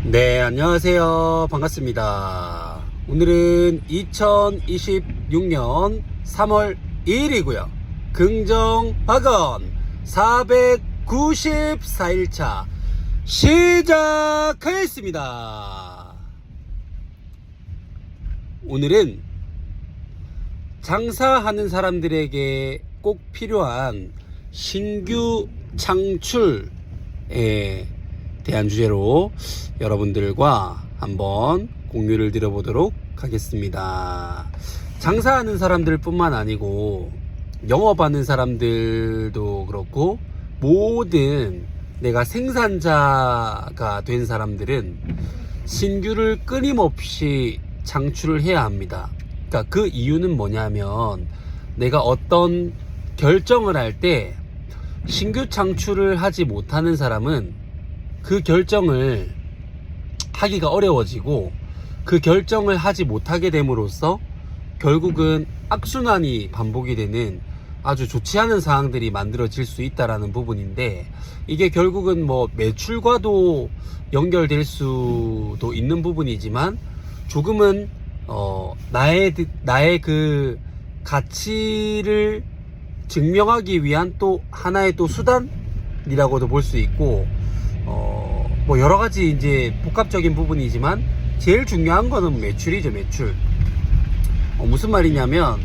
네, 안녕하세요. 반갑습니다. 오늘은 2026년 3월 2일이고요. 긍정학원 494일차 시작하겠습니다. 오늘은 장사하는 사람들에게 꼭 필요한 신규 창출에 대한 주제로 여러분들과 한번 공유를 드려보도록 하겠습니다. 장사하는 사람들 뿐만 아니고 영업하는 사람들도 그렇고 모든 내가 생산자가 된 사람들은 신규를 끊임없이 창출을 해야 합니다. 그러니까 그 이유는 뭐냐면 내가 어떤 결정을 할 때 신규 창출을 하지 못하는 사람은 그 결정을 하기가 어려워지고 그 결정을 하지 못하게 됨으로써 결국은 악순환이 반복이 되는 아주 좋지 않은 상황들이 만들어질 수 있다라는 부분인데, 이게 결국은 뭐 매출과도 연결될 수도 있는 부분이지만 조금은 나의 그 가치를 증명하기 위한 또 하나의 또 수단이라고도 볼 수 있고, 뭐 여러 가지 이제 복합적인 부분이지만 제일 중요한 거는 매출이죠. 매출. 무슨 말이냐면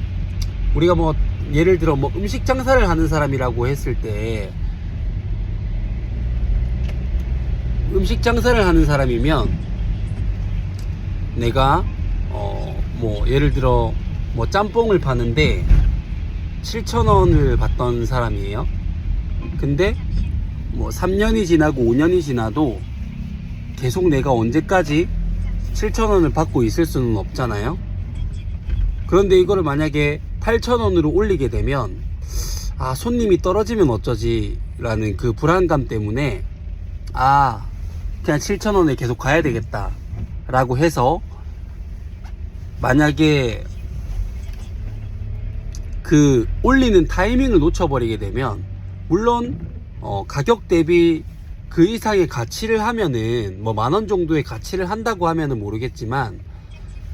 우리가 뭐 예를 들어 뭐 음식 장사를 하는 사람이라고 했을 때, 음식 장사를 하는 사람이면 내가 뭐 예를 들어 뭐 짬뽕을 파는데 7,000원을 받던 사람이에요. 근데 뭐 3년이 지나고 5년이 지나도 계속 내가 언제까지 7,000원을 받고 있을 수는 없잖아요. 그런데 이거를 만약에 8,000원으로 올리게 되면 손님이 떨어지면 어쩌지 라는 그 불안감 때문에 그냥 7,000원에 계속 가야 되겠다 라고 해서, 만약에 그 올리는 타이밍을 놓쳐버리게 되면 물론 가격 대비 그 이상의 가치를 하면은 뭐 10,000원 정도의 가치를 한다고 하면은 모르겠지만,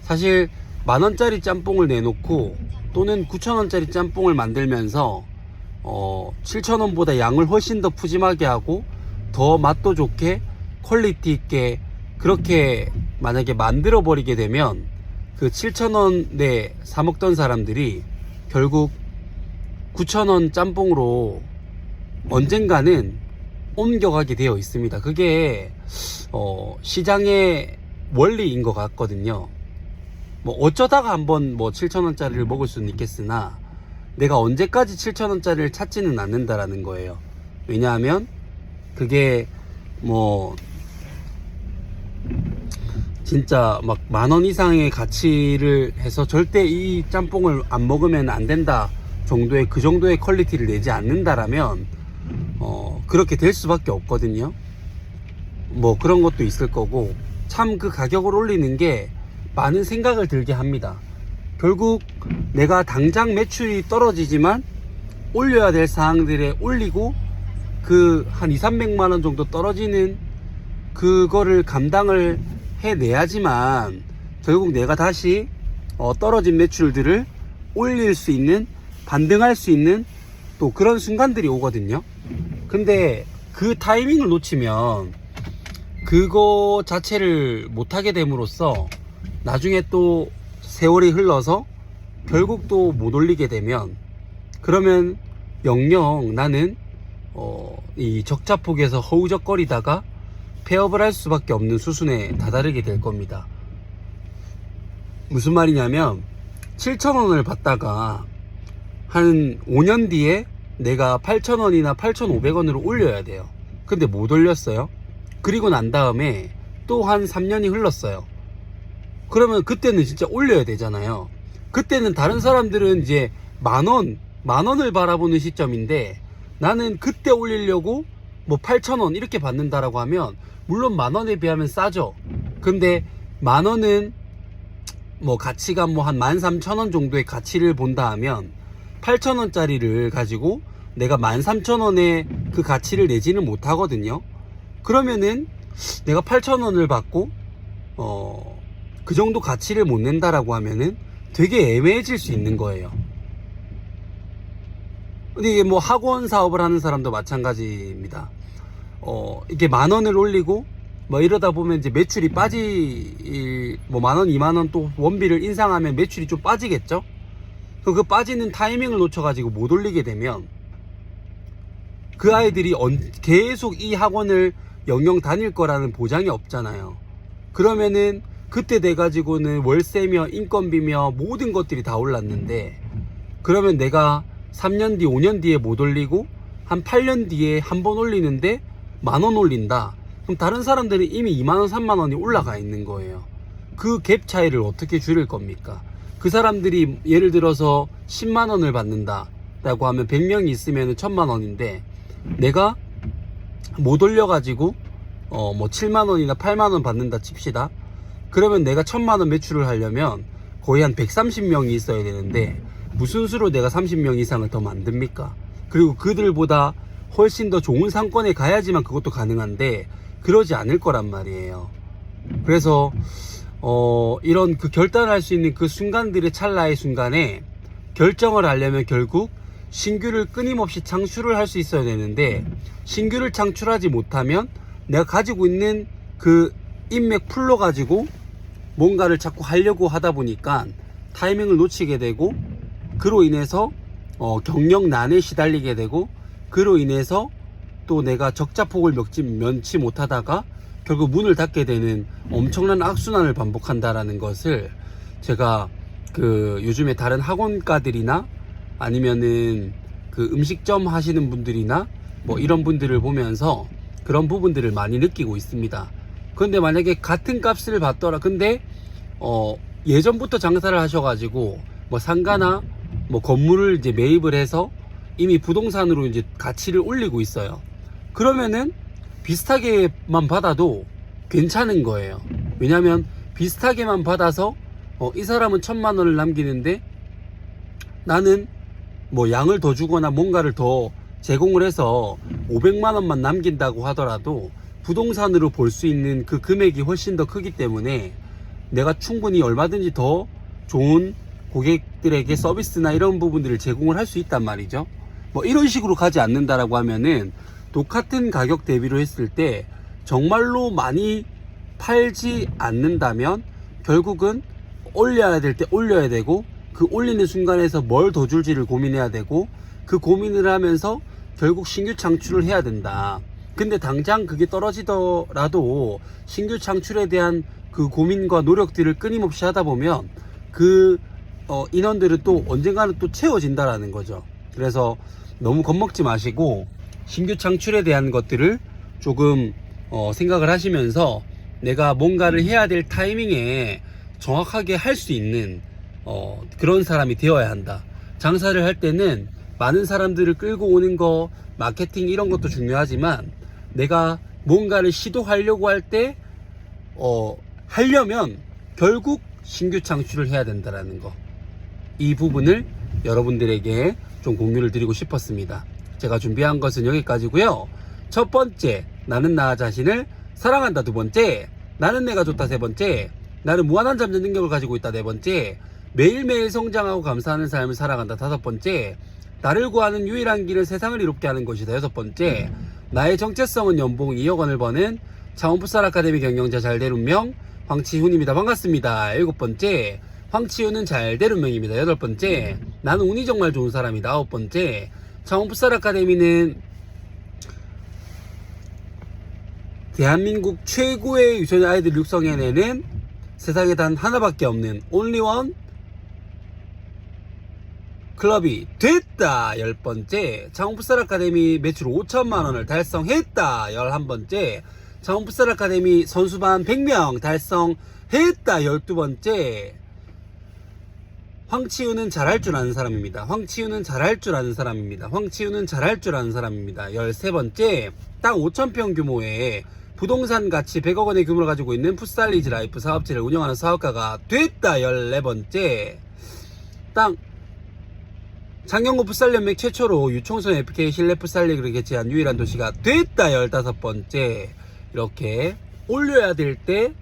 사실 10,000원짜리 짬뽕을 내놓고 또는 9,000원짜리 짬뽕을 만들면서 7,000원보다 양을 훨씬 더 푸짐하게 하고 더 맛도 좋게 퀄리티 있게 그렇게 만약에 만들어 버리게 되면 그 7,000원에 사 먹던 사람들이 결국 9,000원 짬뽕으로 언젠가는 옮겨가게 되어 있습니다. 그게 시장의 원리인 것 같거든요. 뭐 어쩌다가 한번 뭐 7,000원짜리를 먹을 수는 있겠으나 내가 언제까지 7,000원짜리를 찾지는 않는다라는 거예요. 왜냐하면 그게 뭐 진짜 막 10,000원 이상의 가치를 해서 절대 이 짬뽕을 안 먹으면 안 된다 정도의 그 정도의 퀄리티를 내지 않는다라면 그렇게 될 수밖에 없거든요. 뭐 그런 것도 있을 거고, 참 그 가격을 올리는 게 많은 생각을 들게 합니다. 결국 내가 당장 매출이 떨어지지만 올려야 될 사항들에 올리고 그 한 200~300만 원 정도 떨어지는 그거를 감당을 해내야지만 결국 내가 다시 떨어진 매출들을 올릴 수 있는, 반등할 수 있는 또 그런 순간들이 오거든요. 근데 그 타이밍을 놓치면 그거 자체를 못하게 됨으로써 나중에 또 세월이 흘러서 결국 또 못 올리게 되면, 그러면 영영 나는 이 적자폭에서 허우적거리다가 폐업을 할 수밖에 없는 수순에 다다르게 될 겁니다. 무슨 말이냐면 7,000원을 받다가 한 5년 뒤에 내가 8,000원이나 8,500원으로 올려야 돼요. 근데 못 올렸어요. 그리고 난 다음에 또 한 3년이 흘렀어요. 그러면 그때는 진짜 올려야 되잖아요. 그때는 다른 사람들은 이제 만원을 바라보는 시점인데 나는 그때 올리려고 뭐 8,000원 이렇게 받는다라고 하면 물론 10,000원에 비하면 싸죠. 근데 10,000원은 뭐 가치가 뭐 한 13,000원 정도의 가치를 본다 하면 8,000원짜리를 가지고 내가 13,000원의 그 가치를 내지는 못하거든요. 그러면은 내가 8,000원을 받고 그 정도 가치를 못 낸다라고 하면은 되게 애매해질 수 있는 거예요. 근데 이게 뭐 학원 사업을 하는 사람도 마찬가지입니다. 이게 10,000원을 올리고 뭐 이러다 보면 이제 매출이 뭐 10,000원, 20,000원 또 원비를 인상하면 매출이 좀 빠지겠죠? 그 빠지는 타이밍을 놓쳐가지고 못 올리게 되면 그 아이들이 계속 이 학원을 영영 다닐 거라는 보장이 없잖아요. 그러면은 그때 돼가지고는 월세며 인건비며 모든 것들이 다 올랐는데, 그러면 내가 3년 뒤, 5년 뒤에 못 올리고 한 8년 뒤에 한 번 올리는데 10,000원 올린다. 그럼 다른 사람들은 이미 20,000원, 30,000원이 올라가 있는 거예요. 그 갭 차이를 어떻게 줄일 겁니까? 그 사람들이 예를 들어서 10만원을 받는다 라고 하면 100명이 있으면 1000만원인데, 내가 못 올려가지고 뭐 7만원이나 8만원 받는다 칩시다. 그러면 내가 1000만원 매출을 하려면 거의 한 130명이 있어야 되는데 무슨 수로 내가 30명 이상을 더 만듭니까? 그리고 그들보다 훨씬 더 좋은 상권에 가야지만 그것도 가능한데 그러지 않을 거란 말이에요. 그래서 이런 그 결단할 수 있는 그 순간들의 찰나의 순간에 결정을 하려면 결국 신규를 끊임없이 창출을 할 수 있어야 되는데, 신규를 창출하지 못하면 내가 가지고 있는 그 인맥 풀로 가지고 뭔가를 자꾸 하려고 하다 보니까 타이밍을 놓치게 되고, 그로 인해서 경력난에 시달리게 되고, 그로 인해서 또 내가 적자폭을 면치 못하다가 결국 문을 닫게 되는 엄청난 악순환을 반복한다라는 것을 제가 그 요즘에 다른 학원가들이나 아니면은 그 음식점 하시는 분들이나 뭐 이런 분들을 보면서 그런 부분들을 많이 느끼고 있습니다. 그런데 만약에 같은 값을 받더라, 근데 예전부터 장사를 하셔가지고 뭐 상가나 뭐 건물을 이제 매입을 해서 이미 부동산으로 이제 가치를 올리고 있어요. 그러면은 비슷하게만 받아도 괜찮은 거예요. 왜냐면 비슷하게만 받아서 이 사람은 1000만원을 남기는데 나는 뭐 양을 더 주거나 뭔가를 더 제공을 해서 500만원만 남긴다고 하더라도 부동산으로 볼 수 있는 그 금액이 훨씬 더 크기 때문에 내가 충분히 얼마든지 더 좋은 고객들에게 서비스나 이런 부분들을 제공을 할 수 있단 말이죠. 뭐 이런 식으로 가지 않는다라고 하면은 똑같은 가격 대비로 했을 때 정말로 많이 팔지 않는다면 결국은 올려야 될 때 올려야 되고, 그 올리는 순간에서 뭘 더 줄지를 고민해야 되고, 그 고민을 하면서 결국 신규 창출을 해야 된다. 근데 당장 그게 떨어지더라도 신규 창출에 대한 그 고민과 노력들을 끊임없이 하다 보면 그 인원들은 또 언젠가는 또 채워진다라는 거죠. 그래서 너무 겁먹지 마시고 신규 창출에 대한 것들을 조금 생각을 하시면서 내가 뭔가를 해야 될 타이밍에 정확하게 할 수 있는 그런 사람이 되어야 한다. 장사를 할 때는 많은 사람들을 끌고 오는 거, 마케팅 이런 것도 중요하지만 내가 뭔가를 시도하려고 할 때 하려면 결국 신규 창출을 해야 된다라는 거, 이 부분을 여러분들에게 좀 공유를 드리고 싶었습니다. 제가 준비한 것은 여기까지고요. 첫 번째, 나는 나 자신을 사랑한다. 두 번째, 나는 내가 좋다. 세 번째, 나는 무한한 잠재 능력을 가지고 있다. 네 번째, 매일매일 성장하고 감사하는 삶을 살아간다. 다섯 번째, 나를 구하는 유일한 길은 세상을 이롭게 하는 것이다. 여섯 번째, 나의 정체성은 연봉 2억 원을 버는 창원풋살 아카데미 경영자 잘될 운명 황치훈입니다. 반갑습니다. 일곱 번째, 황치훈은 잘될 운명입니다. 여덟 번째, 나는 운이 정말 좋은 사람이다. 아홉 번째, 창원풋살 아카데미는 대한민국 최고의 유치원 아이들 육성해내는 세상에 단 하나밖에 없는 온리원 클럽이 됐다. 10번째, 창원풋살 아카데미 매출 5천만원을 달성했다. 11번째, 창원풋살 아카데미 선수반 100명 달성했다. 12번째, 황치훈은 잘할 줄 아는 사람입니다. 황치훈은 잘할 줄 아는 사람입니다. 황치훈은 잘할 줄 아는 사람입니다. 13번째, 땅 5,000평 규모의 부동산 가치 100억 원의 규모를 가지고 있는 풋살리즈 라이프 사업체를 운영하는 사업가가 됐다. 14번째, 땅 장영구 풋살연맹 최초로 유총선 FK 실내 풋살리그를 개최한 유일한 도시가 됐다. 15번째, 이렇게 올려야 될 때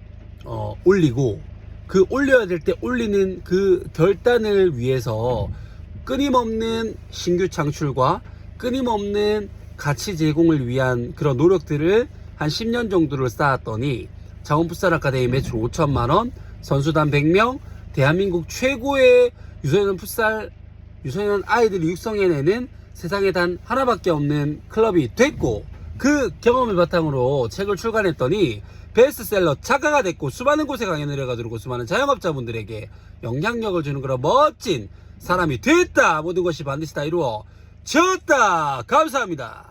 올리고, 그 올려야 될 때 올리는 그 결단을 위해서 끊임없는 신규 창출과 끊임없는 가치 제공을 위한 그런 노력들을 한 10년 정도를 쌓았더니 자원풋살 아카데미 매출 5천만원, 선수단 100명, 대한민국 최고의 유소년 아이들을 육성해내는 세상에 단 하나밖에 없는 클럽이 됐고, 그 경험을 바탕으로 책을 출간했더니 베스트셀러 작가가 됐고, 수많은 곳에 강연을 해가지고 수많은 자영업자분들에게 영향력을 주는 그런 멋진 사람이 됐다. 모든 것이 반드시 다 이루어졌다. 감사합니다.